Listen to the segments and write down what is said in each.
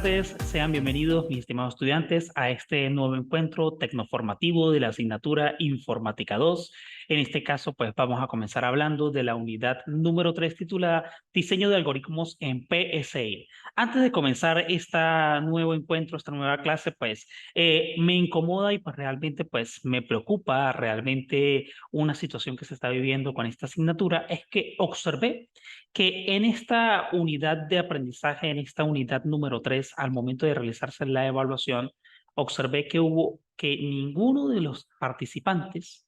tardes, sean bienvenidos mis estimados estudiantes a este nuevo encuentro tecnoformativo de la asignatura Informática 2. En este caso, pues vamos a comenzar hablando de la unidad número 3 titulada Diseño de algoritmos en PSI. Antes de comenzar este nuevo encuentro, esta nueva clase, pues me incomoda y pues realmente pues me preocupa realmente una situación que se está viviendo con esta asignatura, es que observé que en esta unidad de aprendizaje, en esta unidad número 3, al momento de realizarse la evaluación, observé que ninguno de los participantes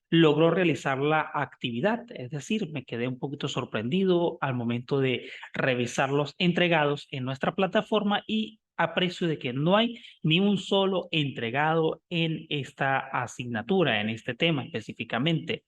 logró realizar la actividad. Es decir, me quedé un poquito sorprendido al momento de revisar los entregados en nuestra plataforma y aprecio de que no hay ni un solo entregado en esta asignatura, en este tema específicamente.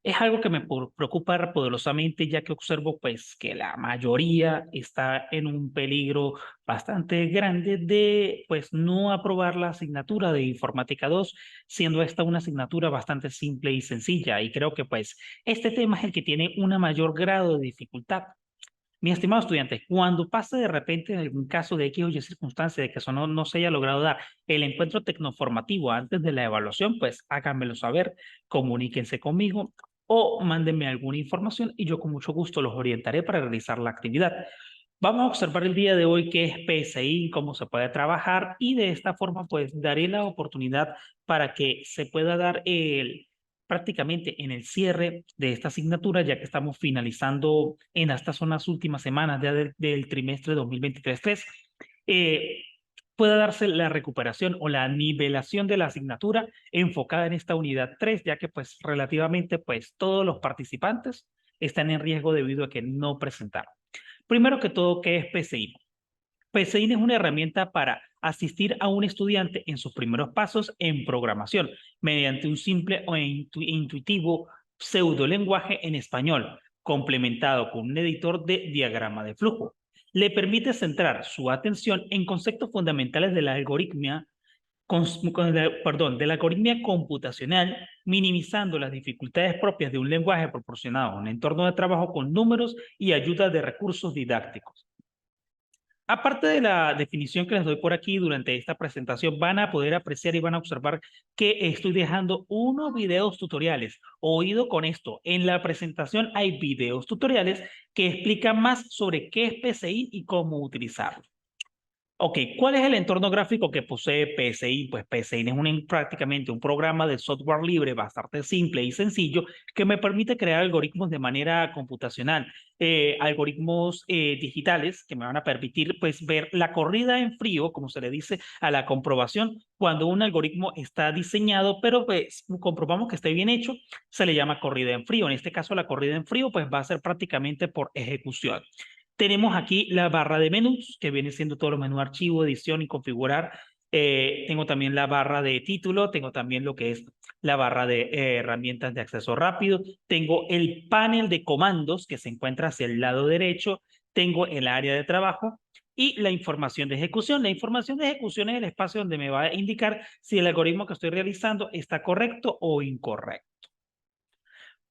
Es algo que me preocupa poderosamente, ya que observo pues que la mayoría está en un peligro bastante grande de pues no aprobar la asignatura de Informática 2, siendo esta una asignatura bastante simple y sencilla. Y creo que pues este tema es el que tiene un mayor grado de dificultad. Mi estimado estudiante, cuando pase de repente en algún caso de X o Y circunstancia de que eso no se haya logrado dar el encuentro tecnoformativo antes de la evaluación, pues háganmelo saber, comuníquense conmigo o mándenme alguna información y yo con mucho gusto los orientaré para realizar la actividad. Vamos a observar el día de hoy qué es PSI, cómo se puede trabajar y de esta forma pues daré la oportunidad para que se pueda dar prácticamente en el cierre de esta asignatura, ya que estamos finalizando en estas son las últimas semanas del trimestre 2023-3, pueda darse la recuperación o la nivelación de la asignatura enfocada en esta unidad 3, ya que pues relativamente pues todos los participantes están en riesgo debido a que no presentaron. Primero que todo, ¿qué es PSI? PSI es una herramienta para asistir a un estudiante en sus primeros pasos en programación mediante un simple o intuitivo pseudolenguaje en español, complementado con un editor de diagrama de flujo. Le permite centrar su atención en conceptos fundamentales de la algoritmia, de la algoritmia computacional, minimizando las dificultades propias de un lenguaje proporcionado a un entorno de trabajo con números y ayuda de recursos didácticos. Aparte de la definición que les doy por aquí durante esta presentación, van a poder apreciar y van a observar que estoy dejando unos videos tutoriales. Oído con esto, en la presentación hay videos tutoriales que explican más sobre qué es PSI y cómo utilizarlo. Ok, ¿cuál es el entorno gráfico que posee PSI? Pues PSI es prácticamente un programa de software libre bastante simple y sencillo que me permite crear algoritmos de manera computacional, algoritmos digitales que me van a permitir pues ver la corrida en frío, como se le dice a la comprobación, cuando un algoritmo está diseñado, pero pues comprobamos que esté bien hecho, se le llama corrida en frío. En este caso la corrida en frío pues va a ser prácticamente por ejecución. Tenemos aquí la barra de menús, que viene siendo todo los menús archivo, edición y configurar. Tengo también la barra de título, tengo también lo que es la barra de herramientas de acceso rápido, tengo el panel de comandos que se encuentra hacia el lado derecho, tengo el área de trabajo y la información de ejecución. La información de ejecución es el espacio donde me va a indicar si el algoritmo que estoy realizando está correcto o incorrecto.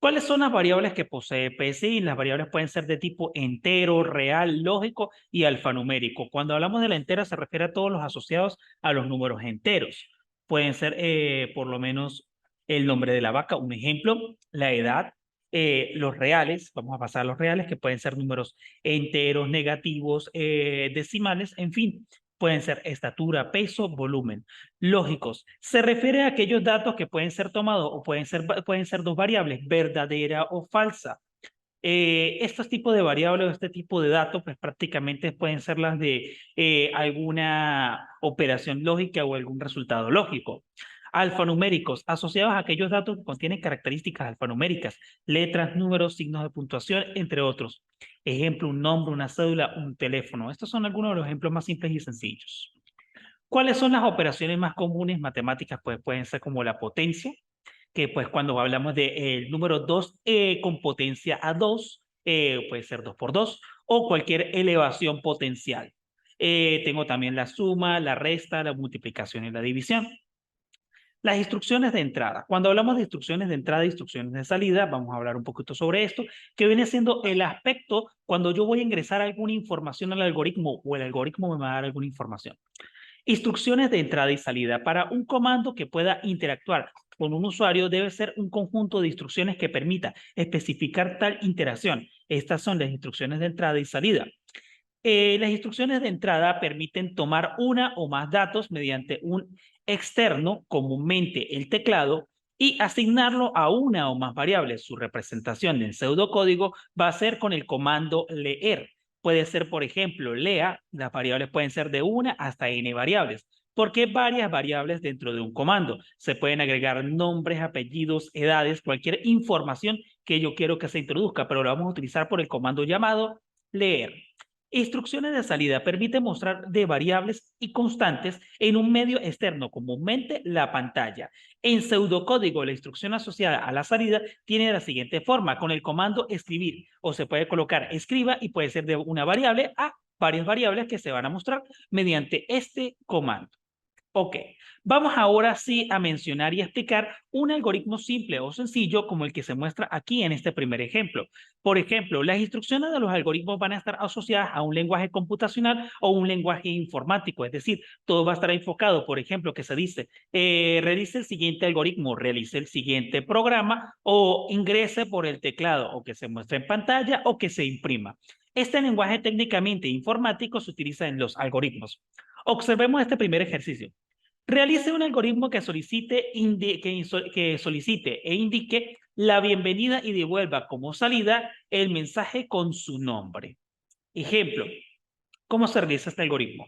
¿Cuáles son las variables que posee PSI? Las variables pueden ser de tipo entero, real, lógico y alfanumérico. Cuando hablamos de la entera se refiere a todos los asociados a los números enteros. Pueden ser por lo menos el nombre de la vaca, un ejemplo, la edad, los reales, vamos a pasar a los reales, que pueden ser números enteros, negativos, decimales, en fin, pueden ser estatura, peso, volumen. Lógicos, se refiere a aquellos datos que pueden ser tomados o pueden ser dos variables, verdadera o falsa. Estos tipos de variables o este tipo de datos, pues prácticamente pueden ser las de alguna operación lógica o algún resultado lógico. Alfanuméricos, asociados a aquellos datos que contienen características alfanuméricas, letras, números, signos de puntuación, entre otros. Ejemplo, un nombre, una cédula, un teléfono. Estos son algunos de los ejemplos más simples y sencillos. ¿Cuáles son las operaciones más comunes matemáticas? Pues pueden ser como la potencia, que pues cuando hablamos del número 2 con potencia a 2, puede ser 2 por 2, o cualquier elevación potencial. Tengo también la suma, la resta, la multiplicación y la división. Las instrucciones de entrada. Cuando hablamos de instrucciones de entrada e instrucciones de salida, vamos a hablar un poquito sobre esto, que viene siendo el aspecto cuando yo voy a ingresar alguna información al algoritmo o el algoritmo me va a dar alguna información. Instrucciones de entrada y salida. Para un comando que pueda interactuar con un usuario debe ser un conjunto de instrucciones que permita especificar tal interacción. Estas son las instrucciones de entrada y salida. Las instrucciones de entrada permiten tomar una o más datos mediante un externo, comúnmente el teclado, y asignarlo a una o más variables. Su representación en pseudocódigo va a ser con el comando leer. Puede ser, por ejemplo, lea, las variables pueden ser de una hasta n variables, porque hay varias variables dentro de un comando. Se pueden agregar nombres, apellidos, edades, cualquier información que yo quiero que se introduzca, pero lo vamos a utilizar por el comando llamado leer. Instrucciones de salida permiten mostrar de variables y constantes en un medio externo, comúnmente la pantalla. En pseudocódigo, la instrucción asociada a la salida tiene la siguiente forma, con el comando escribir, o se puede colocar escriba y puede ser de una variable a varias variables que se van a mostrar mediante este comando. Ok, vamos ahora sí a mencionar y explicar un algoritmo simple o sencillo como el que se muestra aquí en este primer ejemplo. Por ejemplo, las instrucciones de los algoritmos van a estar asociadas a un lenguaje computacional o un lenguaje informático, es decir, todo va a estar enfocado, por ejemplo, que se dice, realice el siguiente algoritmo, realice el siguiente programa o ingrese por el teclado o que se muestre en pantalla o que se imprima. Este lenguaje técnicamente informático se utiliza en los algoritmos. Observemos este primer ejercicio. Realice un algoritmo que solicite e indique la bienvenida y devuelva como salida el mensaje con su nombre. Ejemplo, ¿cómo se realiza este algoritmo?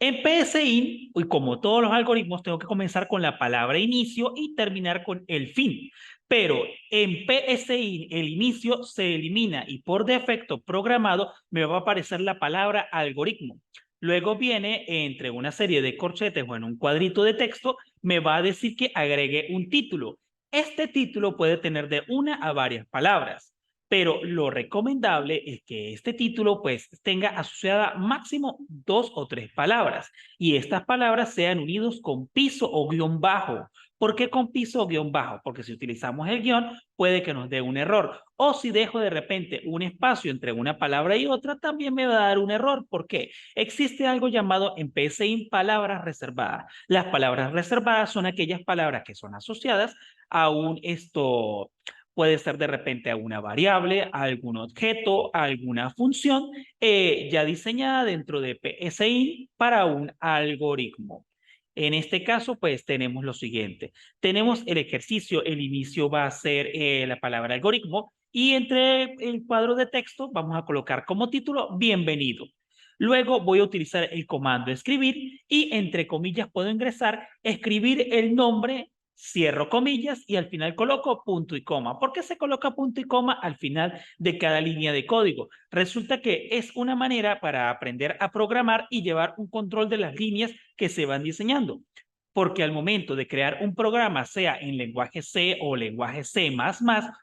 En PSIN, y como todos los algoritmos, tengo que comenzar con la palabra inicio y terminar con el fin. Pero en PSIN el inicio se elimina y por defecto programado me va a aparecer la palabra algoritmo. Luego viene entre una serie de corchetes o en un cuadrito de texto, me va a decir que agregue un título. Este título puede tener de una a varias palabras, pero lo recomendable es que este título pues tenga asociada máximo 2 o 3 palabras y estas palabras sean unidos con piso o guión bajo. ¿Por qué con piso o guión bajo? Porque si utilizamos el guión puede que nos dé un error. O si dejo de repente un espacio entre una palabra y otra, también me va a dar un error. ¿Por qué? Existe algo llamado en PSIN palabras reservadas. Las palabras reservadas son aquellas palabras que son asociadas a un puede ser de repente a una variable, a algún objeto, a alguna función ya diseñada dentro de PSIN para un algoritmo. En este caso, pues tenemos lo siguiente. Tenemos el ejercicio, el inicio va a ser la palabra algoritmo y entre el cuadro de texto vamos a colocar como título bienvenido. Luego voy a utilizar el comando escribir y entre comillas puedo ingresar, escribir el nombre, cierro comillas y al final coloco punto y coma. ¿Por qué se coloca punto y coma al final de cada línea de código? Resulta que es una manera para aprender a programar y llevar un control de las líneas que se van diseñando. Porque al momento de crear un programa, sea en lenguaje C o lenguaje C++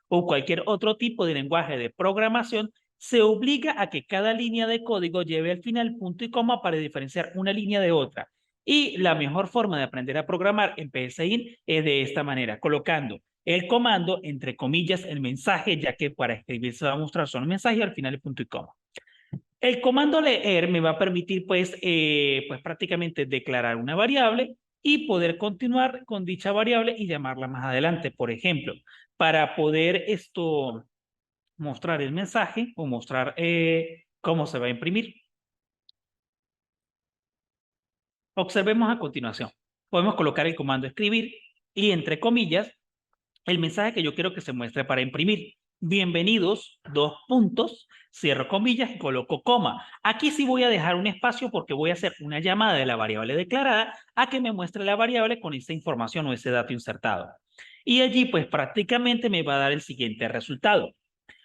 o cualquier otro tipo de lenguaje de programación, se obliga a que cada línea de código lleve al final punto y coma para diferenciar una línea de otra. Y la mejor forma de aprender a programar en PSIN es de esta manera, colocando el comando, entre comillas, el mensaje, ya que para escribir se va a mostrar solo el mensaje y al final el punto y coma. El comando leer me va a permitir, pues prácticamente declarar una variable y poder continuar con dicha variable y llamarla más adelante. Por ejemplo, para poder mostrar el mensaje o mostrar cómo se va a imprimir. Observemos a continuación. Podemos colocar el comando escribir y entre comillas el mensaje que yo quiero que se muestre para imprimir. Bienvenidos, 2 puntos, cierro comillas y coloco coma. Aquí sí voy a dejar un espacio porque voy a hacer una llamada de la variable declarada a que me muestre la variable con esa información o ese dato insertado. Y allí pues prácticamente me va a dar el siguiente resultado.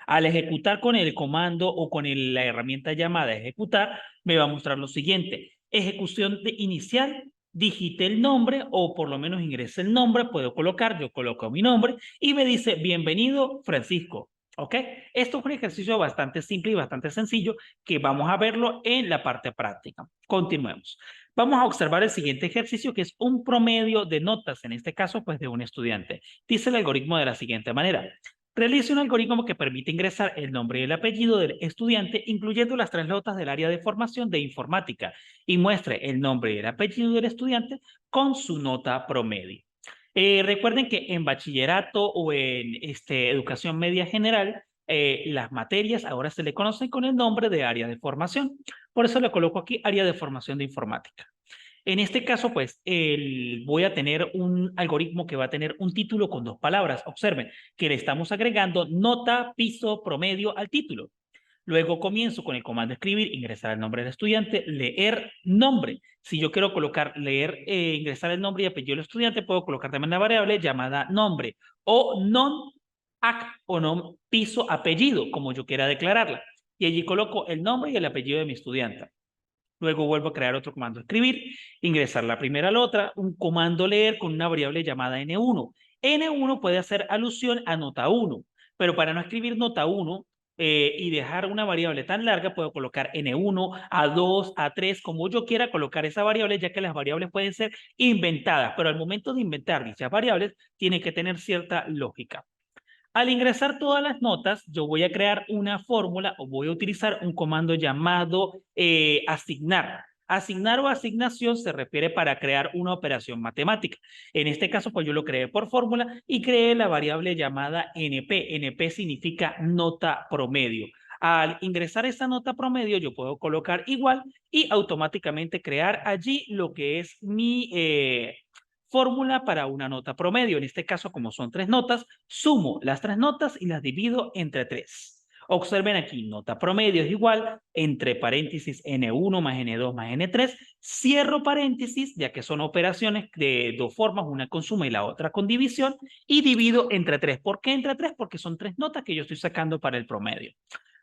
Al ejecutar con el comando o con la herramienta llamada ejecutar, me va a mostrar lo siguiente. Ejecución inicial, digite el nombre o por lo menos ingrese el nombre, puedo colocar, yo coloco mi nombre y me dice bienvenido Francisco. ¿Ok? Esto es un ejercicio bastante simple y bastante sencillo que vamos a verlo en la parte práctica. Continuemos. Vamos a observar el siguiente ejercicio que es un promedio de notas, en este caso pues de un estudiante. Dice el algoritmo de la siguiente manera. Realice un algoritmo que permite ingresar el nombre y el apellido del estudiante, incluyendo las 3 notas del área de formación de informática, y muestre el nombre y el apellido del estudiante con su nota promedio. Recuerden que en bachillerato o en educación media general, las materias ahora se le conocen con el nombre de área de formación. Por eso le coloco aquí área de formación de informática. En este caso, pues, voy a tener un algoritmo que va a tener un título con 2 palabras. Observen que le estamos agregando nota, piso, promedio al título. Luego comienzo con el comando escribir, ingresar el nombre del estudiante, leer nombre. Si yo quiero colocar, ingresar el nombre y apellido del estudiante, puedo colocar también una variable llamada nombre o non-ac o non piso apellido, como yo quiera declararla. Y allí coloco el nombre y el apellido de mi estudiante. Luego vuelvo a crear otro comando escribir, ingresar la primera a la otra, un comando leer con una variable llamada N1. N1 puede hacer alusión a nota 1, pero para no escribir nota 1 y dejar una variable tan larga, puedo colocar N1, A2, A3, como yo quiera colocar esa variable, ya que las variables pueden ser inventadas, pero al momento de inventar dichas variables, tiene que tener cierta lógica. Al ingresar todas las notas, yo voy a crear una fórmula o voy a utilizar un comando llamado asignar. Asignar o asignación se refiere para crear una operación matemática. En este caso, pues yo lo creé por fórmula y creé la variable llamada NP. NP significa nota promedio. Al ingresar esa nota promedio, yo puedo colocar igual y automáticamente crear allí lo que es mi fórmula para una nota promedio. En este caso, como son 3 notas, sumo las 3 notas y las divido entre 3. Observen aquí, nota promedio es igual, entre paréntesis, N1 más N2 más N3, cierro paréntesis, ya que son operaciones de 2 formas, una con suma y la otra con división, y divido entre 3. ¿Por qué entre 3? Porque son 3 notas que yo estoy sacando para el promedio.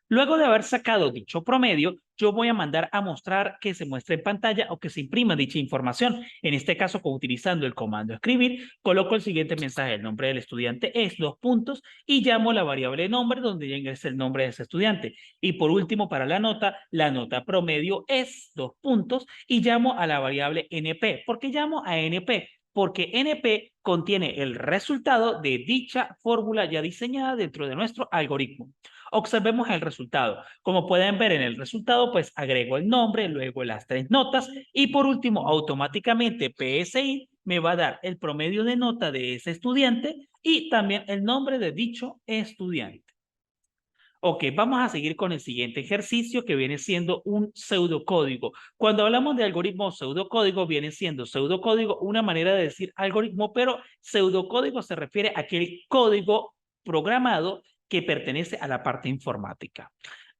Luego de haber sacado dicho promedio, yo voy a mandar a mostrar que se muestre en pantalla o que se imprima dicha información. En este caso, utilizando el comando escribir, coloco el siguiente mensaje. El nombre del estudiante es 2 puntos y llamo la variable nombre donde ya ingrese el nombre de ese estudiante. Y por último, para la nota promedio es 2 puntos y llamo a la variable NP. ¿Por qué llamo a NP? Porque NP contiene el resultado de dicha fórmula ya diseñada dentro de nuestro algoritmo. Observemos el resultado. Como pueden ver en el resultado, pues agrego el nombre, luego las 3 notas y por último, automáticamente PSI me va a dar el promedio de nota de ese estudiante y también el nombre de dicho estudiante. Ok, vamos a seguir con el siguiente ejercicio que viene siendo un pseudocódigo. Cuando hablamos de algoritmo pseudocódigo, viene siendo pseudocódigo una manera de decir algoritmo, pero pseudocódigo se refiere a aquel código programado que pertenece a la parte informática.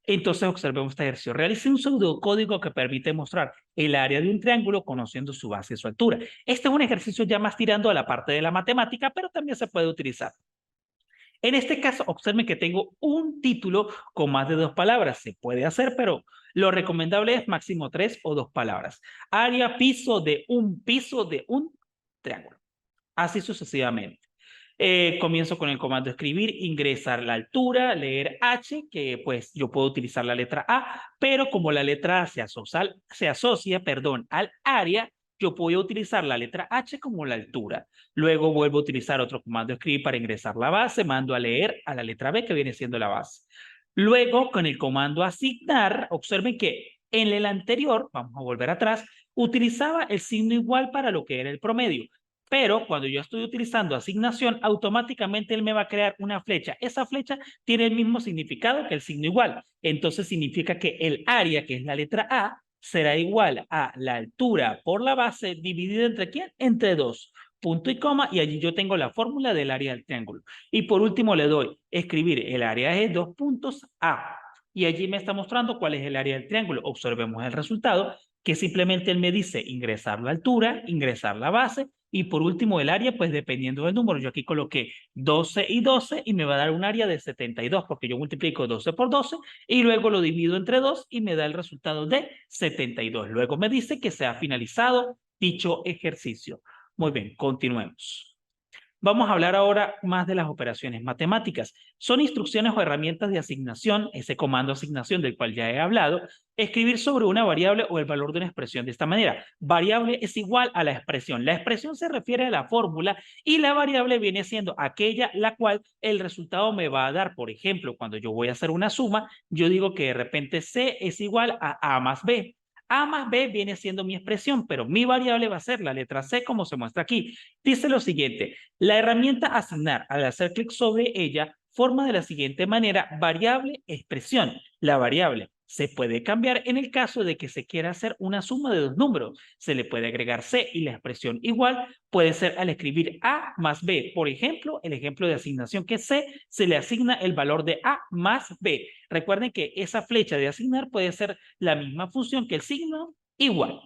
Entonces observemos este ejercicio. Realice un pseudocódigo que permite mostrar el área de un triángulo conociendo su base y su altura. Este es un ejercicio ya más tirando a la parte de la matemática, pero también se puede utilizar. En este caso, observen que tengo un título con más de 2 palabras. Se puede hacer, pero lo recomendable es máximo 3 o 2 palabras. Área piso de un triángulo. Así sucesivamente. Comienzo con el comando escribir, ingresar la altura, leer H, que pues yo puedo utilizar la letra A, pero como la letra A se asocia al área, yo puedo utilizar la letra H como la altura. Luego vuelvo a utilizar otro comando escribir para ingresar la base, mando a leer a la letra B, que viene siendo la base. Luego, con el comando asignar, observen que en el anterior, vamos a volver atrás, utilizaba el signo igual para lo que era el promedio. Pero cuando yo estoy utilizando asignación, automáticamente él me va a crear una flecha. Esa flecha tiene el mismo significado que el signo igual. Entonces significa que el área, que es la letra A, será igual a la altura por la base dividida entre ¿quién? Entre 2. Punto y coma, y allí yo tengo la fórmula del área del triángulo. Y por último le doy escribir el área es 2 puntos A. Y allí me está mostrando cuál es el área del triángulo. Observemos el resultado, que simplemente él me dice ingresar la altura, ingresar la base, y por último el área, pues dependiendo del número. Yo aquí coloqué 12 y 12 y me va a dar un área de 72, porque yo multiplico 12 por 12 y luego lo divido entre 2 y me da el resultado de 72. Luego me dice que se ha finalizado dicho ejercicio. Muy bien, continuemos. Vamos a hablar ahora más de las operaciones matemáticas. Son instrucciones o herramientas de asignación, ese comando asignación del cual ya he hablado, escribir sobre una variable o el valor de una expresión de esta manera. Variable es igual a la expresión. La expresión se refiere a la fórmula y la variable viene siendo aquella la cual el resultado me va a dar. Por ejemplo, cuando yo voy a hacer una suma, yo digo que de repente C es igual a más B. A más B viene siendo mi expresión, pero mi variable va a ser la letra C como se muestra aquí. Dice lo siguiente, la herramienta asignar, al hacer clic sobre ella, forma de la siguiente manera variable expresión. La variable se puede cambiar en el caso de que se quiera hacer una suma de dos números. Se le puede agregar C y la expresión igual puede ser al escribir A más B. Por ejemplo, el ejemplo de asignación que es C, se le asigna el valor de A más B. Recuerden que esa flecha de asignar puede ser la misma función que el signo igual.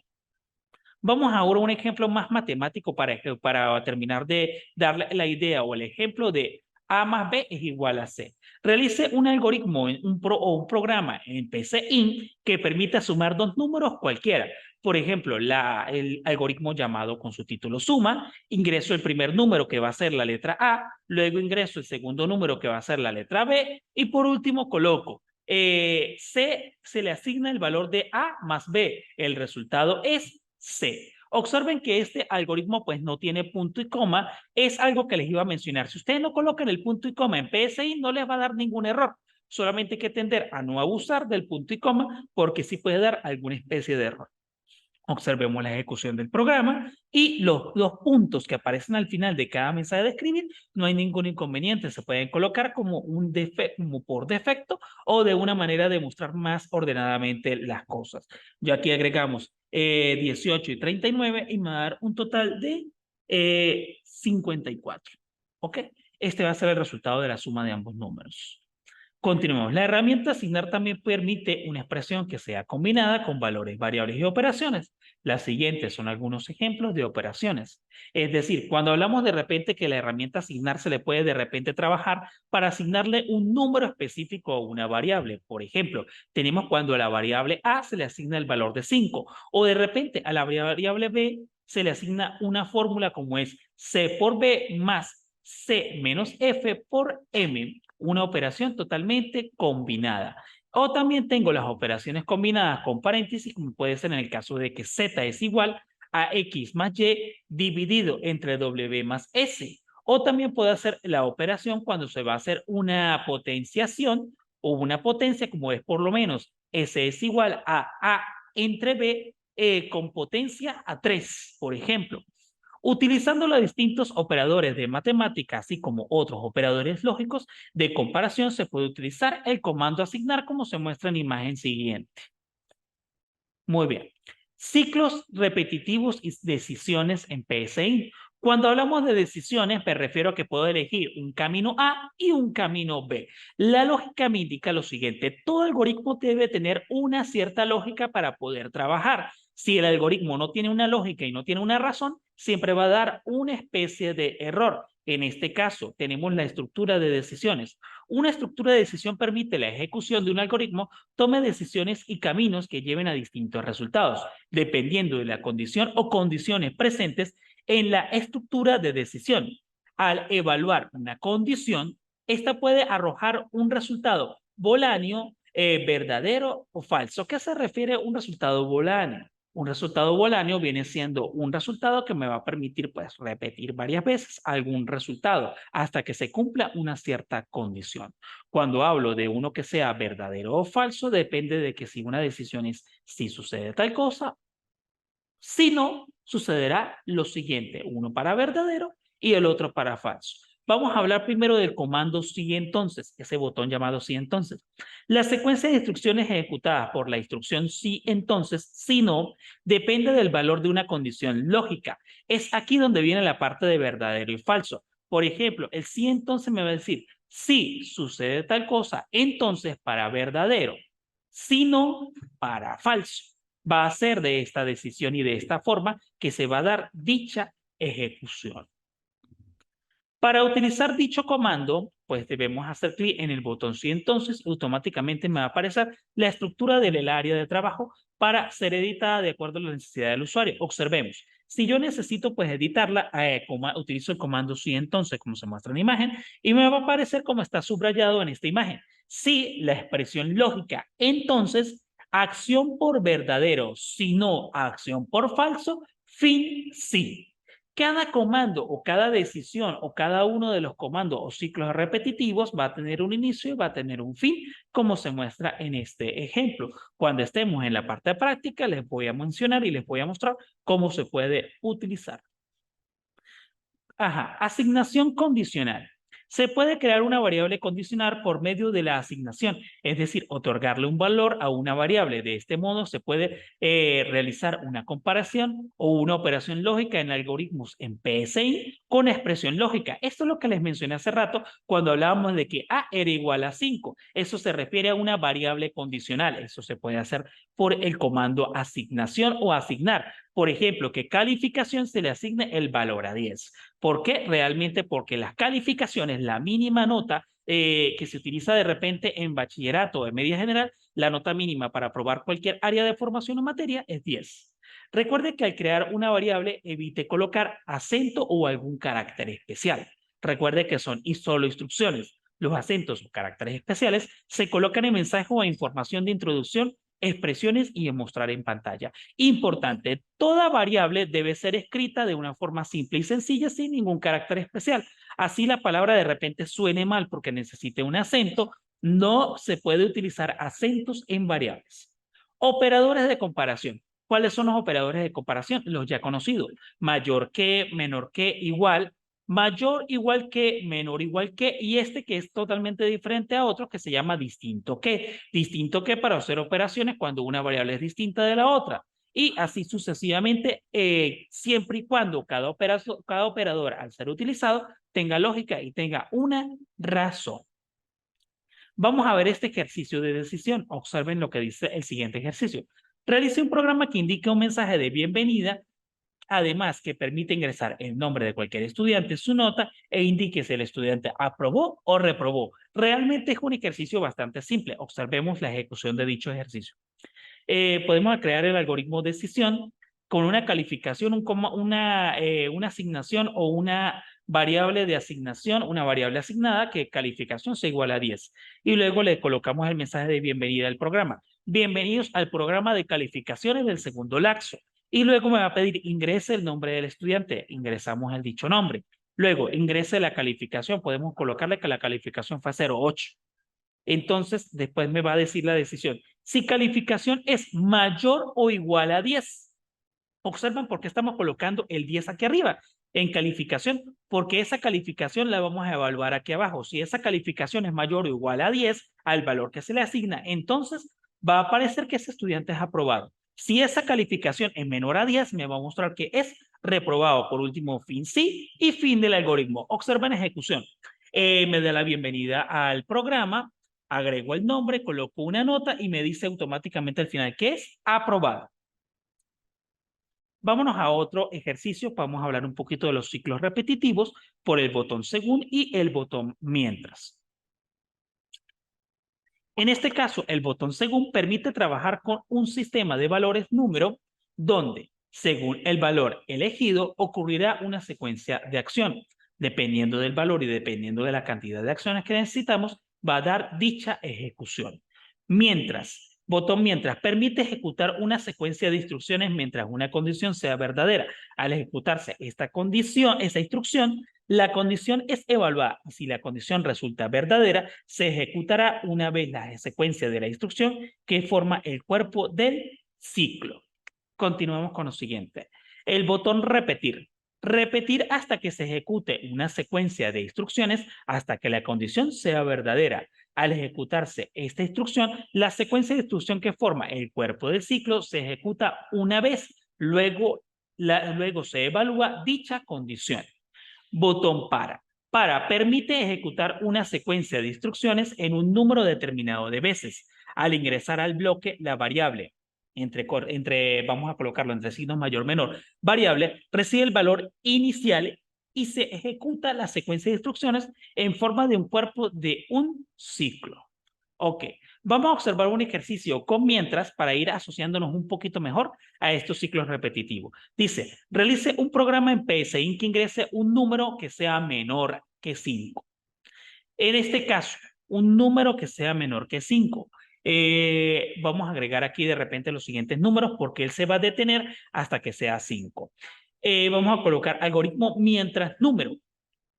Vamos ahora a un ejemplo más matemático para terminar de darle la idea o el ejemplo de A más B es igual a C. Realice un algoritmo o un programa en PCInt que permita sumar dos números cualquiera. Por ejemplo, el algoritmo llamado con su título suma, ingreso el primer número que va a ser la letra A, luego ingreso el segundo número que va a ser la letra B y por último coloco C se le asigna el valor de A más B. El resultado es C. Observen que este algoritmo pues no tiene punto y coma, es algo que les iba a mencionar. Si ustedes no colocan el punto y coma en PSI, no les va a dar ningún error. Solamente hay que tender a no abusar del punto y coma porque sí puede dar alguna especie de error. Observemos la ejecución del programa y los puntos que aparecen al final de cada mensaje de escribir, no hay ningún inconveniente, se pueden colocar como, como por defecto o de una manera de mostrar más ordenadamente las cosas. Ya aquí agregamos 18 y 39 y me va a dar un total de 54. ¿Ok? Este va a ser el resultado de la suma de ambos números. Continuemos. La herramienta asignar también permite una expresión que sea combinada con valores, variables y operaciones. Las siguientes son algunos ejemplos de operaciones. Es decir, cuando hablamos de repente que la herramienta asignar se le puede de repente trabajar para asignarle un número específico a una variable. Por ejemplo, tenemos cuando a la variable A se le asigna el valor de 5 o de repente a la variable B se le asigna una fórmula como es C por B más C menos F por M, una operación totalmente combinada. O también tengo las operaciones combinadas con paréntesis, como puede ser en el caso de que Z es igual a X más Y dividido entre W más S. O también puedo hacer la operación cuando se va a hacer una potenciación o una potencia, como es por lo menos S es igual a entre B con potencia a 3, por ejemplo. Utilizando los distintos operadores de matemática, así como otros operadores lógicos de comparación, se puede utilizar el comando asignar como se muestra en la imagen siguiente. Muy bien. Ciclos repetitivos y decisiones en PSI. Cuando hablamos de decisiones, me refiero a que puedo elegir un camino A y un camino B. La lógica me indica lo siguiente. Todo algoritmo debe tener una cierta lógica para poder trabajar. Si el algoritmo no tiene una lógica y no tiene una razón, siempre va a dar una especie de error. En este caso, tenemos la estructura de decisiones. Una estructura de decisión permite la ejecución de un algoritmo, tome decisiones y caminos que lleven a distintos resultados, dependiendo de la condición o condiciones presentes en la estructura de decisión. Al evaluar una condición, esta puede arrojar un resultado voláneo, verdadero o falso. ¿Qué se refiere a un resultado voláneo? Un resultado voláneo viene siendo un resultado que me va a permitir pues repetir varias veces algún resultado hasta que se cumpla una cierta condición. Cuando hablo de uno que sea verdadero o falso, depende de que si una decisión es si sucede tal cosa, si no, sucederá lo siguiente, uno para verdadero y el otro para falso. Vamos a hablar primero del comando sí entonces, ese botón llamado sí entonces. La secuencia de instrucciones ejecutadas por la instrucción sí entonces, si no, depende del valor de una condición lógica. Es aquí donde viene la parte de verdadero y falso. Por ejemplo, el sí entonces me va a decir, si sucede tal cosa, entonces para verdadero. Si no, para falso. Va a ser de esta decisión y de esta forma que se va a dar dicha ejecución. Para utilizar dicho comando, pues debemos hacer clic en el botón sí entonces, automáticamente me va a aparecer la estructura del área de trabajo para ser editada de acuerdo a la necesidad del usuario. Observemos, Si yo necesito pues editarla, utilizo el comando si entonces, como se muestra en la imagen, y me va a aparecer como está subrayado en esta imagen. Si la expresión lógica, entonces, acción por verdadero, si no, acción por falso, fin sí. Cada comando o cada decisión o cada uno de los comandos o ciclos repetitivos va a tener un inicio y va a tener un fin, como se muestra en este ejemplo. Cuando estemos en la parte práctica, les voy a mencionar y les voy a mostrar cómo se puede utilizar. Ajá, asignación condicional. Se puede crear una variable condicional por medio de la asignación, es decir, otorgarle un valor a una variable. De este modo se puede realizar una comparación o una operación lógica en algoritmos en PSI con expresión lógica. Esto es lo que les mencioné hace rato cuando hablábamos de que A era igual a 5. Eso se refiere a una variable condicional. Eso se puede hacer por el comando asignación o asignar. Por ejemplo, que calificación se le asigne el valor a 10. ¿Por qué? Realmente porque las calificaciones, la mínima nota que se utiliza de repente en bachillerato o en media general, la nota mínima para aprobar cualquier área de formación o materia es 10. Recuerde que al crear una variable evite colocar acento o algún carácter especial. Recuerde que son solo instrucciones. Los acentos o caracteres especiales se colocan en mensaje o información de introducción, expresiones y en mostrar en pantalla. Importante, toda variable debe ser escrita de una forma simple y sencilla sin ningún carácter especial. Así la palabra de repente suene mal porque necesite un acento, no se puede utilizar acentos en variables. Operadores de comparación. ¿Cuáles son los operadores de comparación? Los ya conocidos. Mayor que, menor que, igual. Mayor igual que, menor igual que, y este que es totalmente diferente a otro que se llama distinto que. Distinto que para hacer operaciones cuando una variable es distinta de la otra. Y así sucesivamente, siempre y cuando cada operador al ser utilizado tenga lógica y tenga una razón. Vamos a ver este ejercicio de decisión. Observen lo que dice el siguiente ejercicio. Realice un programa que indique un mensaje de bienvenida, además que permite ingresar el nombre de cualquier estudiante, su nota e indique si el estudiante aprobó o reprobó. Realmente es un ejercicio bastante simple. Observemos la ejecución de dicho ejercicio. Podemos crear el algoritmo de decisión con una calificación, una asignación o una variable de asignación, una variable asignada que calificación sea igual a 10. Y luego le colocamos el mensaje de bienvenida al programa. Bienvenidos al programa de calificaciones del segundo lapso. Y luego me va a pedir ingrese el nombre del estudiante. Ingresamos el dicho nombre. Luego ingrese la calificación. Podemos colocarle que la calificación fue 0,8. Entonces, después me va a decir la decisión. Si calificación es mayor o igual a 10. Observan por qué estamos colocando el 10 aquí arriba en calificación, porque esa calificación la vamos a evaluar aquí abajo. Si esa calificación es mayor o igual a 10 al valor que se le asigna, entonces va a aparecer que ese estudiante es aprobado. Si esa calificación es menor a 10, me va a mostrar que es reprobado. Por último, fin sí y fin del algoritmo. Observen ejecución. Me da la bienvenida al programa, agrego el nombre, coloco una nota y me dice automáticamente al final que es aprobado. Vámonos a otro ejercicio. Vamos a hablar un poquito de los ciclos repetitivos por el botón según y el botón mientras. En este caso, el botón según permite trabajar con un sistema de valores número donde, según el valor elegido, ocurrirá una secuencia de acción. Dependiendo del valor y dependiendo de la cantidad de acciones que necesitamos, va a dar dicha ejecución. Mientras, botón mientras, permite ejecutar una secuencia de instrucciones mientras una condición sea verdadera. Al ejecutarse esta instrucción, la condición es evaluada. Si la condición resulta verdadera, se ejecutará una vez la secuencia de la instrucción que forma el cuerpo del ciclo. Continuamos con lo siguiente. El botón repetir. Repetir hasta que se ejecute una secuencia de instrucciones hasta que la condición sea verdadera. Al ejecutarse esta instrucción, la secuencia de instrucción que forma el cuerpo del ciclo se ejecuta una vez. Luego se evalúa dicha condición. Botón para. Para permite ejecutar una secuencia de instrucciones en un número determinado de veces. Al ingresar al bloque, la variable, vamos a colocarlo entre signos mayor menor, variable, recibe el valor inicial y se ejecuta la secuencia de instrucciones en forma de un cuerpo de un ciclo. Ok, Vamos a observar un ejercicio con mientras para ir asociándonos un poquito mejor a estos ciclos repetitivos. Dice, realice un programa en PSIN que ingrese un número que sea menor que 5. En este caso, un número que sea menor que 5. Vamos a agregar aquí de repente los siguientes números porque él se va a detener hasta que sea 5. Vamos a colocar algoritmo mientras número.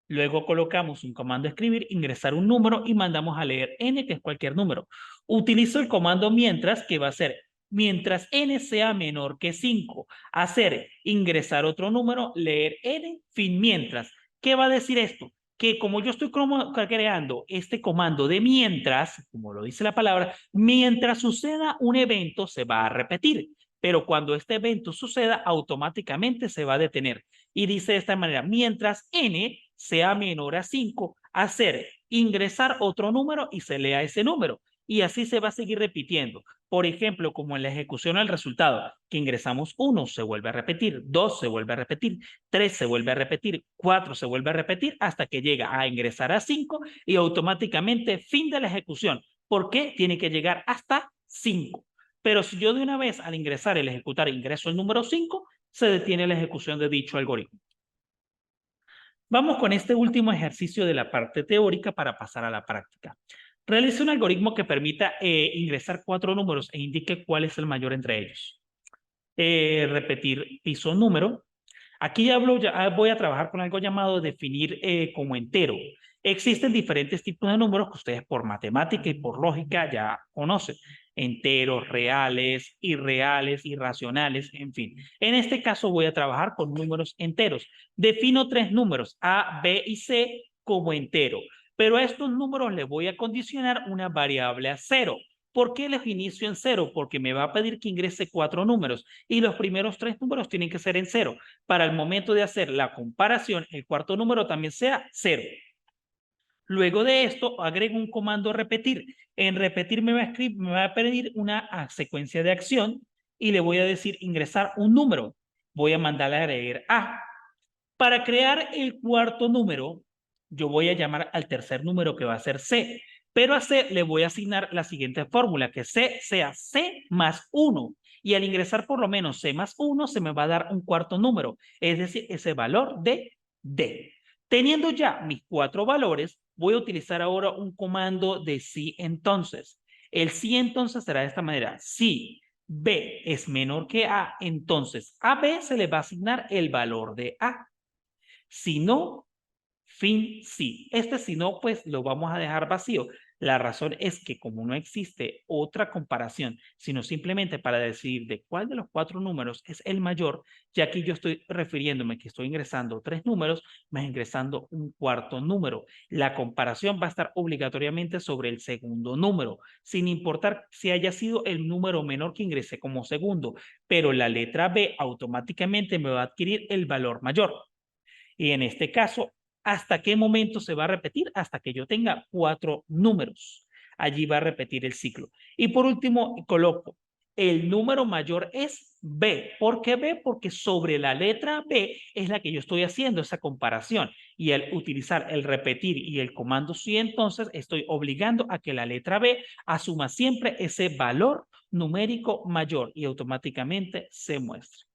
Luego colocamos un comando escribir, ingresar un número y mandamos a leer n, que es cualquier número. Utilizo el comando mientras, que va a ser mientras n sea menor que 5. Hacer ingresar otro número, leer n, fin mientras. ¿Qué va a decir esto? Que como yo estoy creando este comando de mientras, como lo dice la palabra, mientras suceda un evento se va a repetir. Pero cuando este evento suceda, automáticamente se va a detener. Y dice de esta manera, mientras n sea menor a 5, hacer ingresar otro número y se lea ese número. Y así se va a seguir repitiendo. Por ejemplo, como en la ejecución al resultado, que ingresamos 1, se vuelve a repetir, 2 se vuelve a repetir, 3 se vuelve a repetir, 4 se vuelve a repetir, hasta que llega a ingresar a 5 y automáticamente fin de la ejecución. ¿Por qué? Tiene que llegar hasta 5. Pero si yo de una vez al ingresar, el ejecutar, ingreso el número 5, se detiene la ejecución de dicho algoritmo. Vamos con este último ejercicio de la parte teórica para pasar a la práctica. Realice un algoritmo que permita ingresar 4 números e indique cuál es el mayor entre ellos. Repetir piso número. Aquí voy a trabajar con algo llamado definir como entero. Existen diferentes tipos de números que ustedes por matemática y por lógica ya conocen. Enteros, reales, irreales, irracionales, en fin. En este caso voy a trabajar con números enteros. Defino 3 números, A, B y C, como entero. Pero a estos números le voy a condicionar una variable a 0. ¿Por qué les inicio en 0? Porque me va a pedir que ingrese 4 números y los primeros 3 números tienen que ser en 0. Para el momento de hacer la comparación, el cuarto número también sea 0. Luego de esto, agrego un comando repetir. En repetir me va a pedir una secuencia de acción y le voy a decir ingresar un número. Voy a mandarle a agregar A. Para crear el cuarto número, yo voy a llamar al tercer número que va a ser C. Pero a C le voy a asignar la siguiente fórmula, que C sea C más 1. Y al ingresar por lo menos C más 1, se me va a dar un cuarto número, es decir, ese valor de D. Teniendo ya mis 4 valores, voy a utilizar ahora un comando de si entonces. El si entonces será de esta manera. Si B es menor que A, entonces a B se le va a asignar el valor de A. Si no, fin sí. Si no, pues lo vamos a dejar vacío. La razón es que como no existe otra comparación, sino simplemente para decidir de cuál de los 4 números es el mayor, ya aquí yo estoy refiriéndome que estoy ingresando 3 números, más ingresando un cuarto número. La comparación va a estar obligatoriamente sobre el segundo número, sin importar si haya sido el número menor que ingresé como segundo, pero la letra B automáticamente me va a adquirir el valor mayor. Y en este caso, ¿hasta qué momento se va a repetir? Hasta que yo tenga 4 números. Allí va a repetir el ciclo. Y por último, coloco, el número mayor es B. ¿Por qué B? Porque sobre la letra B es la que yo estoy haciendo esa comparación. Y al utilizar el repetir y el comando sí, entonces estoy obligando a que la letra B asuma siempre ese valor numérico mayor y automáticamente se muestre.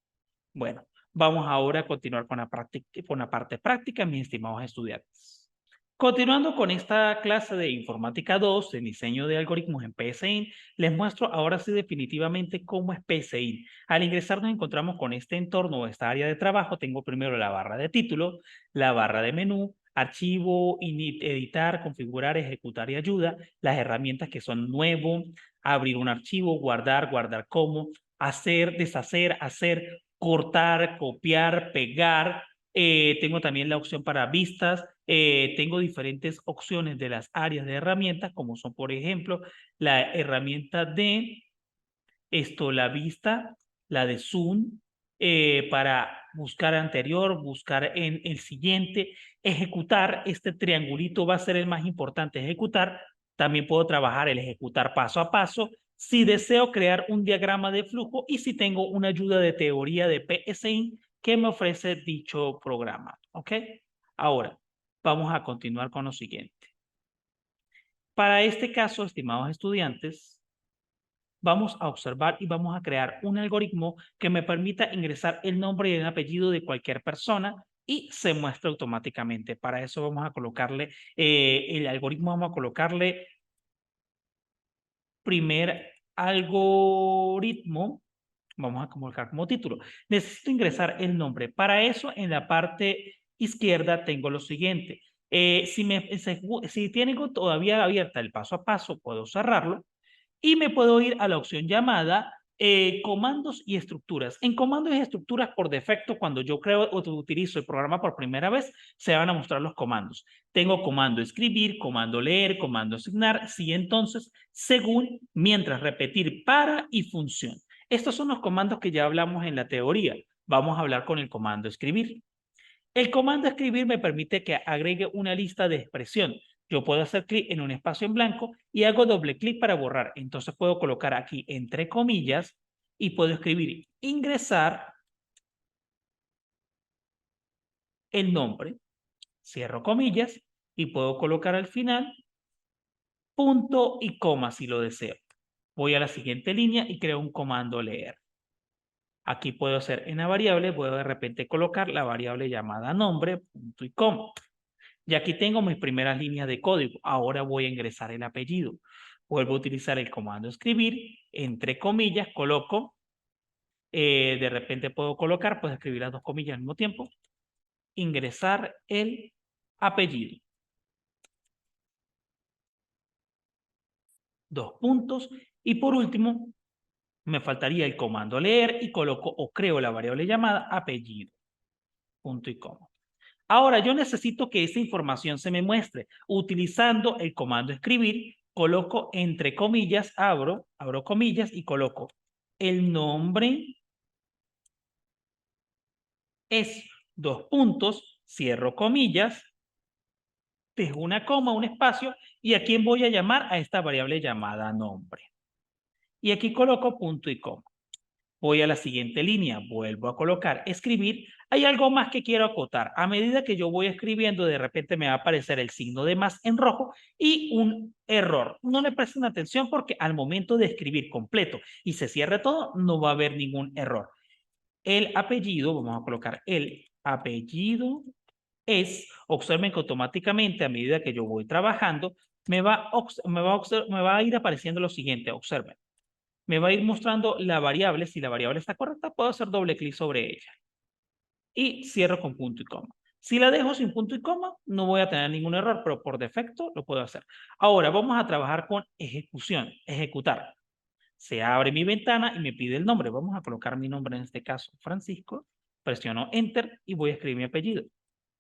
Bueno, vamos ahora a continuar con la parte práctica, mis estimados estudiantes. Continuando con esta clase de Informática 2, de diseño de algoritmos en PSIN, les muestro ahora sí definitivamente cómo es PSIN. Al ingresar nos encontramos con este entorno o esta área de trabajo. Tengo primero la barra de título, la barra de menú, archivo, init, editar, configurar, ejecutar y ayuda, las herramientas que son nuevo, abrir un archivo, guardar, guardar como, hacer, deshacer, hacer, cortar, copiar, pegar. Tengo también la opción para vistas. Tengo diferentes opciones de las áreas de herramientas, como son, por ejemplo, la herramienta de la vista, la de zoom, para buscar anterior, buscar en el siguiente, ejecutar. Este triangulito va a ser el más importante, ejecutar. También puedo trabajar el ejecutar paso a paso. Si deseo crear un diagrama de flujo y si tengo una ayuda de teoría de PSIN que me ofrece dicho programa. ¿Ok? Ahora, vamos a continuar con lo siguiente. Para este caso, estimados estudiantes, vamos a observar y vamos a crear un algoritmo que me permita ingresar el nombre y el apellido de cualquier persona y se muestra automáticamente. Para eso vamos a colocarle, el algoritmo vamos a colocarle primer algoritmo, vamos a colocar como título. Necesito ingresar el nombre. Para eso, en la parte izquierda tengo lo siguiente. Si tienen todavía abierta el paso a paso, puedo cerrarlo y me puedo ir a la opción llamada comandos y estructuras. En comandos y estructuras, por defecto, cuando yo creo o utilizo el programa por primera vez, se van a mostrar los comandos. Tengo comando escribir, comando leer, comando asignar, sí, entonces, según, mientras, repetir, para y función. Estos son los comandos que ya hablamos en la teoría. Vamos a hablar con el comando escribir. El comando escribir me permite que agregue una lista de expresión. Yo puedo hacer clic en un espacio en blanco y hago doble clic para borrar. Entonces puedo colocar aquí entre comillas y puedo escribir ingresar el nombre, cierro comillas y puedo colocar al final punto y coma si lo deseo. Voy a la siguiente línea y creo un comando leer. Aquí puedo hacer en la variable, puedo de repente colocar la variable llamada nombre, punto y coma. Y aquí tengo mis primeras líneas de código. Ahora voy a ingresar el apellido. Vuelvo a utilizar el comando escribir, entre comillas, coloco, de repente puedo colocar, puedo escribir las dos comillas al mismo tiempo, ingresar el apellido. Dos puntos. Y por último, me faltaría el comando leer y coloco o creo la variable llamada apellido. Punto y coma. Ahora yo necesito que esa información se me muestre. Utilizando el comando escribir, coloco entre comillas, abro comillas y coloco el nombre es dos puntos, cierro comillas, dejo una coma, un espacio, y a quién voy a llamar a esta variable llamada nombre. Y aquí coloco punto y coma. Voy a la siguiente línea, vuelvo a colocar escribir. Hay algo más que quiero acotar. A medida que yo voy escribiendo, de repente me va a aparecer el signo de más en rojo y un error. No le presten atención porque al momento de escribir completo y se cierre todo, no va a haber ningún error. El apellido, vamos a colocar el apellido es, observen que automáticamente a medida que yo voy trabajando, me va a ir apareciendo lo siguiente, observen. Me va a ir mostrando la variable. Si la variable está correcta, puedo hacer doble clic sobre ella. Y cierro con punto y coma. Si la dejo sin punto y coma, no voy a tener ningún error, pero por defecto lo puedo hacer. Ahora vamos a trabajar con ejecución, ejecutar. Se abre mi ventana y me pide el nombre. Vamos a colocar mi nombre, en este caso, Francisco. Presiono Enter y voy a escribir mi apellido.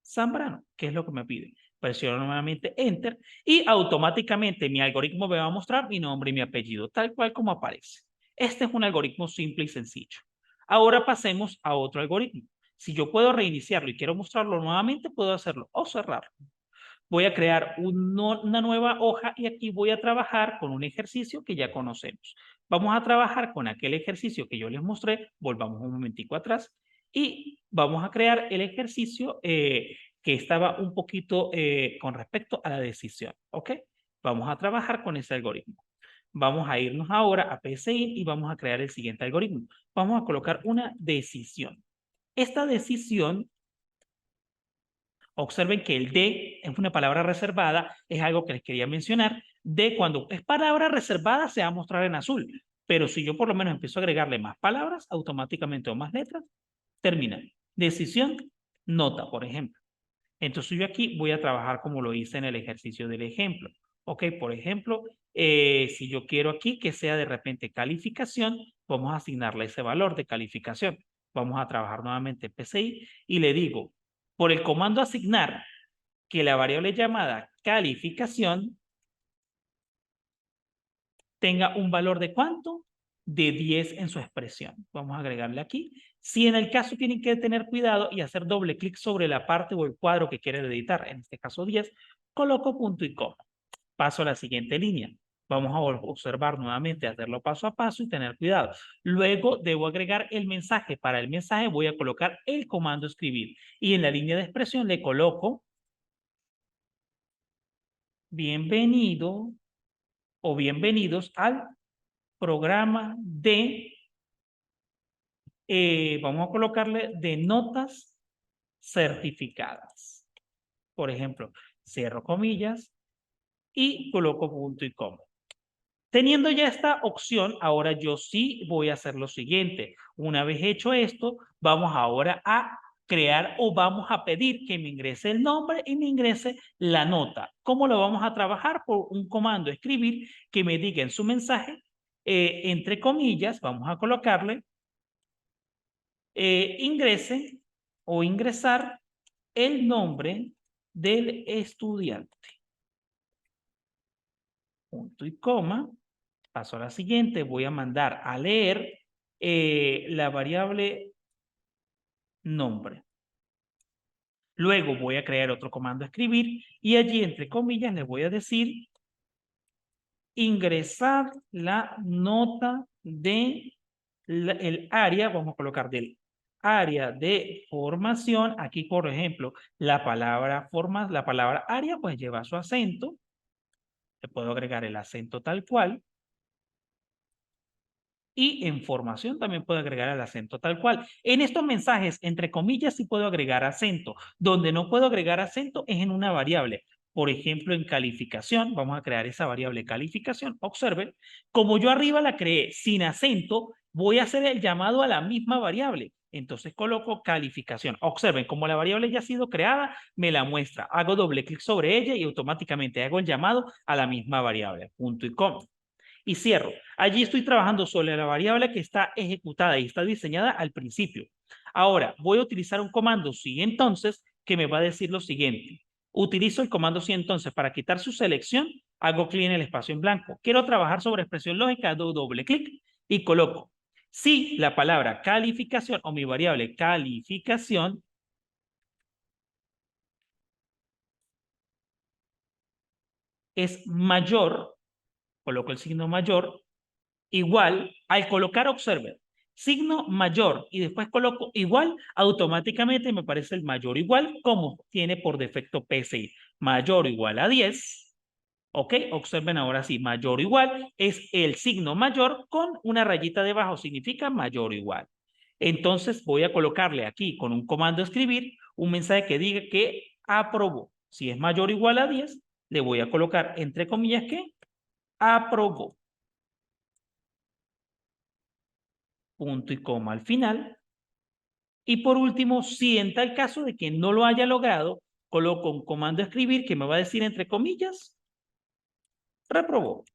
Zambrano, ¿qué es lo que me pide? Presiono nuevamente Enter y automáticamente mi algoritmo me va a mostrar mi nombre y mi apellido, tal cual como aparece. Este es un algoritmo simple y sencillo. Ahora pasemos a otro algoritmo. Si yo puedo reiniciarlo y quiero mostrarlo nuevamente, puedo hacerlo o cerrarlo. Voy a crear una nueva hoja y aquí voy a trabajar con un ejercicio que ya conocemos. Vamos a trabajar con aquel ejercicio que yo les mostré. Volvamos un momentico atrás y vamos a crear el ejercicio que estaba un poquito con respecto a la decisión. ¿Ok? Vamos a trabajar con ese algoritmo. Vamos a irnos ahora a PSI y vamos a crear el siguiente algoritmo. Vamos a colocar una decisión. Esta decisión, observen que el de es una palabra reservada, es algo que les quería mencionar. De cuando es palabra reservada se va a mostrar en azul, pero si yo por lo menos empiezo a agregarle más palabras, automáticamente o más letras, termina. Decisión, nota, por ejemplo. Entonces yo aquí voy a trabajar como lo hice en el ejercicio del ejemplo. Ok, por ejemplo, si yo quiero aquí que sea de repente calificación, vamos a asignarle ese valor de calificación. Vamos a trabajar nuevamente PCI y le digo, por el comando asignar, que la variable llamada calificación tenga un valor de ¿cuánto? De 10 en su expresión. Vamos a agregarle aquí. Si en el caso tienen que tener cuidado y hacer doble clic sobre la parte o el cuadro que quieren editar, en este caso 10, coloco punto y coma. Paso a la siguiente línea. Vamos a observar nuevamente, hacerlo paso a paso y tener cuidado. Luego debo agregar el mensaje. Para el mensaje voy a colocar el comando escribir. Y en la línea de expresión le coloco bienvenido o bienvenidos al programa de, vamos a colocarle de notas certificadas. Por ejemplo, cierro comillas y coloco punto y coma. Teniendo ya esta opción, ahora yo sí voy a hacer lo siguiente. Una vez hecho esto, vamos ahora a crear o vamos a pedir que me ingrese el nombre y me ingrese la nota. ¿Cómo lo vamos a trabajar? Por un comando escribir que me diga en su mensaje, entre comillas, vamos a colocarle, ingrese o ingresar el nombre del estudiante. Punto y coma. Paso a la siguiente, voy a mandar a leer la variable nombre. Luego voy a crear otro comando escribir y allí entre comillas le voy a decir ingresar la nota de el área, vamos a colocar del área de formación. Aquí, por ejemplo, la palabra área pues lleva su acento. Le puedo agregar el acento tal cual. Y en formación también puedo agregar el acento tal cual. En estos mensajes, entre comillas, sí puedo agregar acento. Donde no puedo agregar acento es en una variable. Por ejemplo, en calificación, vamos a crear esa variable calificación. Observen, como yo arriba la creé sin acento, voy a hacer el llamado a la misma variable. Entonces coloco calificación. Observen, como la variable ya ha sido creada, me la muestra. Hago doble clic sobre ella y automáticamente hago el llamado a la misma variable. Punto y coma. Y cierro. Allí estoy trabajando sobre la variable que está ejecutada y está diseñada al principio. Ahora, voy a utilizar un comando sí entonces que me va a decir lo siguiente. Utilizo el comando sí entonces para quitar su selección, hago clic en el espacio en blanco. Quiero trabajar sobre expresión lógica, doy doble clic y coloco. Si la palabra calificación o mi variable calificación es mayor, coloco el signo mayor, igual, al colocar observer, signo mayor y después coloco igual, automáticamente me parece el mayor igual como tiene por defecto PSI. Mayor o igual a 10. ¿Ok? Observen ahora sí, mayor o igual es el signo mayor con una rayita debajo, significa mayor o igual. Entonces voy a colocarle aquí con un comando escribir un mensaje que diga que aprobó. Si es mayor o igual a 10, le voy a colocar entre comillas que aprobó. Punto y coma al final. Y por último, si en tal caso de que no lo haya logrado, coloco un comando escribir que me va a decir entre comillas, reprobó.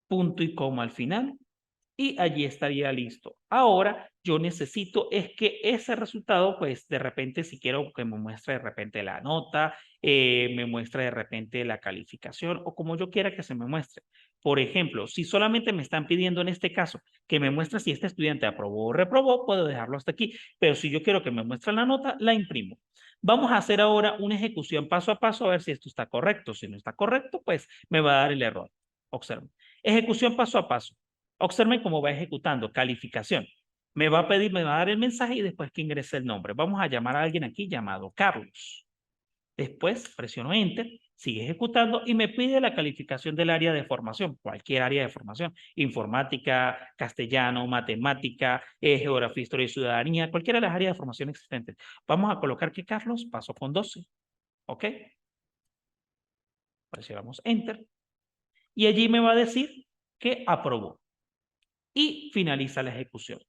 Punto y coma al final. Y allí estaría listo. Ahora yo necesito es que ese resultado, pues de repente si quiero que me muestre de repente la nota, me muestre de repente la calificación o como yo quiera que se me muestre. Por ejemplo, si solamente me están pidiendo en este caso que me muestre si este estudiante aprobó o reprobó, puedo dejarlo hasta aquí. Pero si yo quiero que me muestre la nota, la imprimo. Vamos a hacer ahora una ejecución paso a paso a ver si esto está correcto. Si no está correcto, pues me va a dar el error. Observen. Ejecución paso a paso. Observen cómo va ejecutando. Calificación. Me va a pedir, me va a dar el mensaje y después que ingrese el nombre. Vamos a llamar a alguien aquí llamado Carlos. Después presiono Enter, sigue ejecutando y me pide la calificación del área de formación, cualquier área de formación, informática, castellano, matemática, geografía, historia y ciudadanía, cualquiera de las áreas de formación existentes. Vamos a colocar que Carlos pasó con 12. ¿Ok? Presionamos Enter y allí me va a decir que aprobó y finaliza la ejecución.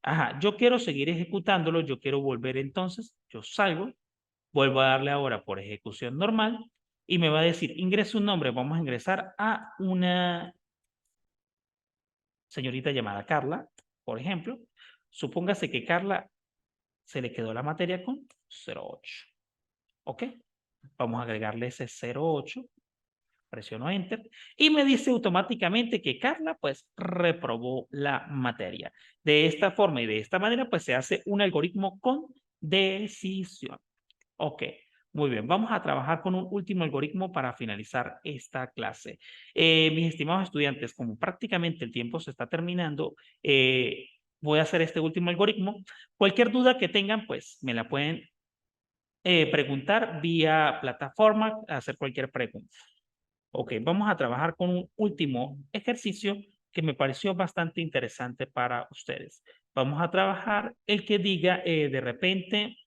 Ajá, yo quiero seguir ejecutándolo, yo quiero volver entonces, yo salgo, vuelvo a darle ahora por ejecución normal y me va a decir, ingrese un nombre, vamos a ingresar a una señorita llamada Carla, por ejemplo. Supóngase que Carla se le quedó la materia con 08. ¿Ok? Vamos a agregarle ese 08. Presiono Enter y me dice automáticamente que Carla pues reprobó la materia. De esta forma y de esta manera pues se hace un algoritmo con decisión. Ok, muy bien. Vamos a trabajar con un último algoritmo para finalizar esta clase. Mis estimados estudiantes, como prácticamente el tiempo se está terminando, voy a hacer este último algoritmo. Cualquier duda que tengan pues me la pueden preguntar vía plataforma, hacer cualquier pregunta. Ok, vamos a trabajar con un último ejercicio que me pareció bastante interesante para ustedes. Vamos a trabajar el que diga de repente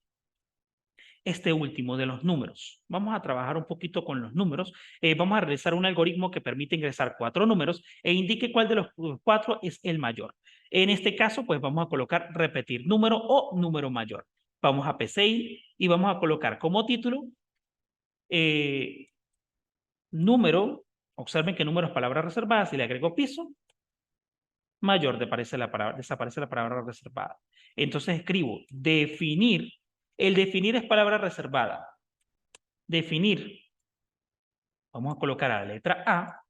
este último de los números. Vamos a trabajar un poquito con los números. Vamos a realizar un algoritmo que permite ingresar 4 números e indique cuál de los 4 es el mayor. En este caso, pues vamos a colocar repetir número o número mayor. Vamos a PCI y vamos a colocar como título número, observen que número es palabra reservada, si le agrego piso, mayor desaparece la palabra reservada. Entonces escribo definir, el definir es palabra reservada. Definir, vamos a colocar a la letra A,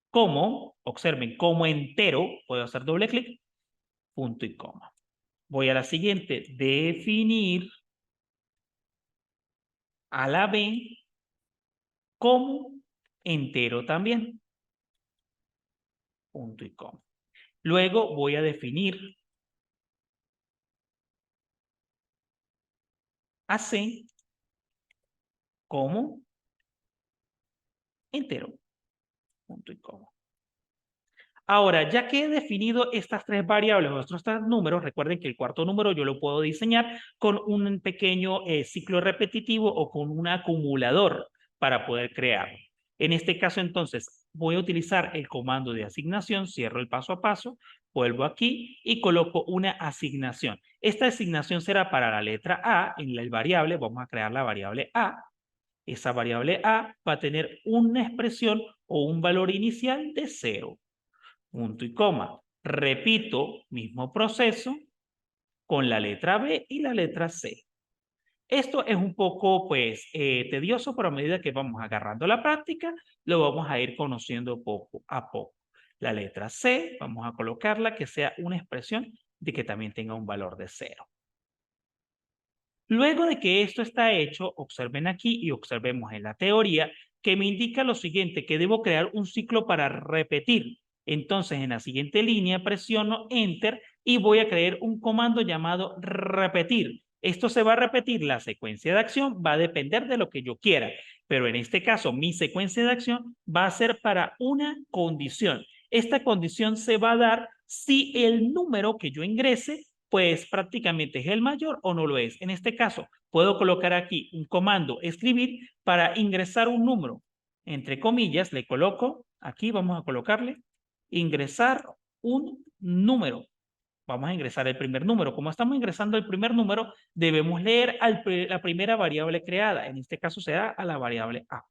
como, observen, como entero, puedo hacer doble clic, punto y coma. Voy a la siguiente, definir a la B como entero también, punto y coma. Luego voy a definir a C como entero, punto y coma. Ahora, ya que he definido estas 3 variables o estos 3 números, recuerden que el cuarto número yo lo puedo diseñar con un pequeño ciclo repetitivo o con un acumulador para poder crearlo. En este caso, entonces, voy a utilizar el comando de asignación, cierro el paso a paso, vuelvo aquí y coloco una asignación. Esta asignación será para la letra A en el variable, vamos a crear la variable A. Esa variable A va a tener una expresión o un valor inicial de 0. Punto y coma. Repito, mismo proceso con la letra B y la letra C. Esto es un poco, pues, tedioso, pero a medida que vamos agarrando la práctica, lo vamos a ir conociendo poco a poco. La letra C, vamos a colocarla que sea una expresión de que también tenga un valor de 0. Luego de que esto está hecho, observen aquí y observemos en la teoría que me indica lo siguiente, que debo crear un ciclo para repetir. Entonces, en la siguiente línea presiono Enter y voy a crear un comando llamado repetir. Esto se va a repetir, la secuencia de acción va a depender de lo que yo quiera, pero en este caso mi secuencia de acción va a ser para una condición. Esta condición se va a dar si el número que yo ingrese pues prácticamente es el mayor o no lo es. En este caso, puedo colocar aquí un comando escribir para ingresar un número. Entre comillas, le coloco, aquí vamos a colocarle, ingresar un número. Vamos a ingresar el primer número. Como estamos ingresando el primer número, debemos leer la primera variable creada. En este caso será a la variable A.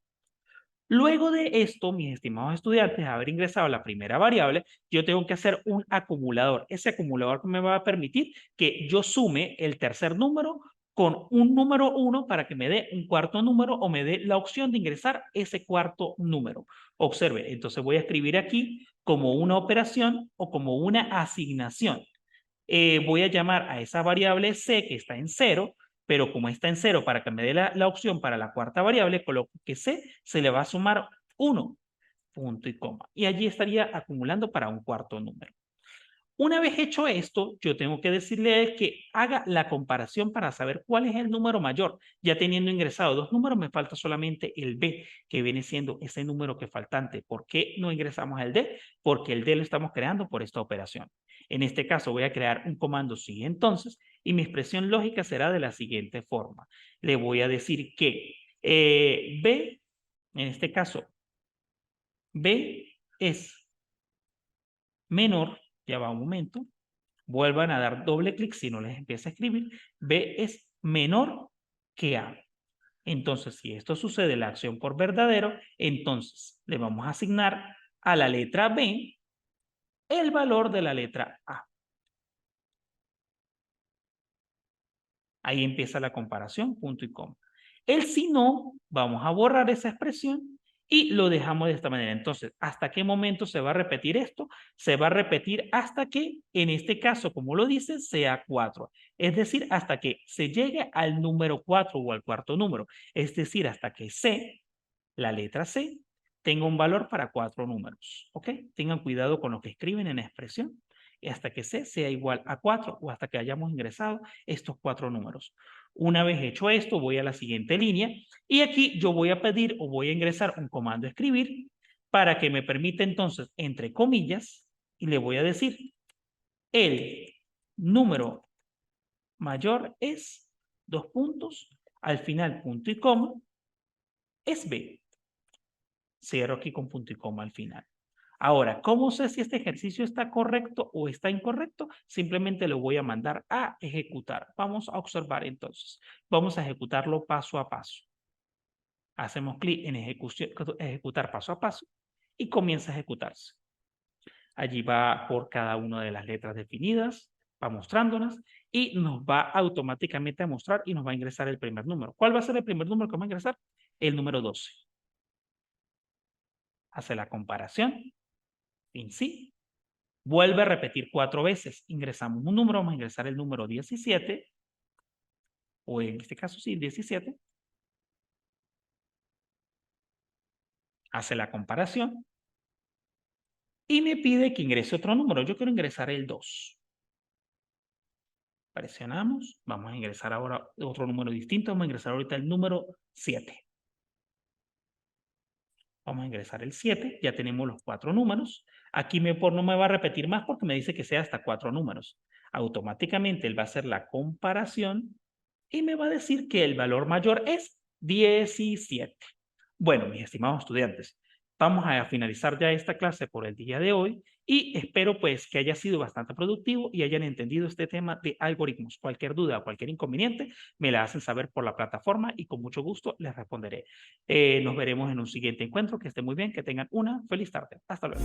Luego de esto, mis estimados estudiantes, haber ingresado la primera variable, yo tengo que hacer un acumulador. Ese acumulador me va a permitir que yo sume el tercer número con un número 1 para que me dé un cuarto número o me dé la opción de ingresar ese cuarto número. Observe, entonces voy a escribir aquí como una operación o como una asignación. Voy a llamar a esa variable C que está en 0, pero como está en 0, para que me dé la opción para la cuarta variable, coloco que C se le va a sumar 1, punto y coma. Y allí estaría acumulando para un cuarto número. Una vez hecho esto, yo tengo que decirle a él que haga la comparación para saber cuál es el número mayor. Ya teniendo ingresado 2 números, me falta solamente el B, que viene siendo ese número que faltante. ¿Por qué no ingresamos el D? Porque el D lo estamos creando por esta operación. En este caso voy a crear un comando sí entonces y mi expresión lógica será de la siguiente forma. Le voy a decir que B, en este caso, B es menor, ya va un momento, vuelvan a dar doble clic si no les empieza a escribir, B es menor que A. Entonces, si esto sucede, la acción por verdadero, entonces le vamos a asignar a la letra B el valor de la letra A. Ahí empieza la comparación, punto y coma. El si no, vamos a borrar esa expresión y lo dejamos de esta manera. Entonces, ¿hasta qué momento se va a repetir esto? Se va a repetir hasta que, en este caso, como lo dice, sea 4. Es decir, hasta que se llegue al número 4 o al cuarto número. Es decir, hasta que C, la letra C, tenga un valor para 4 números. ¿Ok? Tengan cuidado con lo que escriben en la expresión y hasta que C sea igual a 4 o hasta que hayamos ingresado estos 4 números. Una vez hecho esto, voy a la siguiente línea y aquí yo voy a pedir o voy a ingresar un comando escribir para que me permita entonces, entre comillas, y le voy a decir, el número mayor es, dos puntos, al final punto y coma, es B. Cierro aquí con punto y coma al final. Ahora, ¿cómo sé si este ejercicio está correcto o está incorrecto? Simplemente lo voy a mandar a ejecutar. Vamos a observar entonces. Vamos a ejecutarlo paso a paso. Hacemos clic en ejecutar paso a paso y comienza a ejecutarse. Allí va por cada una de las letras definidas, va mostrándolas y nos va automáticamente a mostrar y nos va a ingresar el primer número. ¿Cuál va a ser el primer número que va a ingresar? El número 12. Hace la comparación en sí. Vuelve a repetir 4 veces. Ingresamos un número, vamos a ingresar el número 17, o en este caso sí, 17. Hace la comparación y me pide que ingrese otro número. Yo quiero ingresar el 2. Presionamos, vamos a ingresar ahora otro número distinto, vamos a ingresar ahorita el número 7. Vamos a ingresar el 7, ya tenemos los 4 números. Aquí no me va a repetir más porque me dice que sea hasta 4 números. Automáticamente él va a hacer la comparación y me va a decir que el valor mayor es 17. Bueno, mis estimados estudiantes, vamos a finalizar ya esta clase por el día de hoy y espero pues que haya sido bastante productivo y hayan entendido este tema de algoritmos. Cualquier duda o cualquier inconveniente me la hacen saber por la plataforma y con mucho gusto les responderé. Nos veremos en un siguiente encuentro. Que estén muy bien, que tengan una feliz tarde. Hasta luego.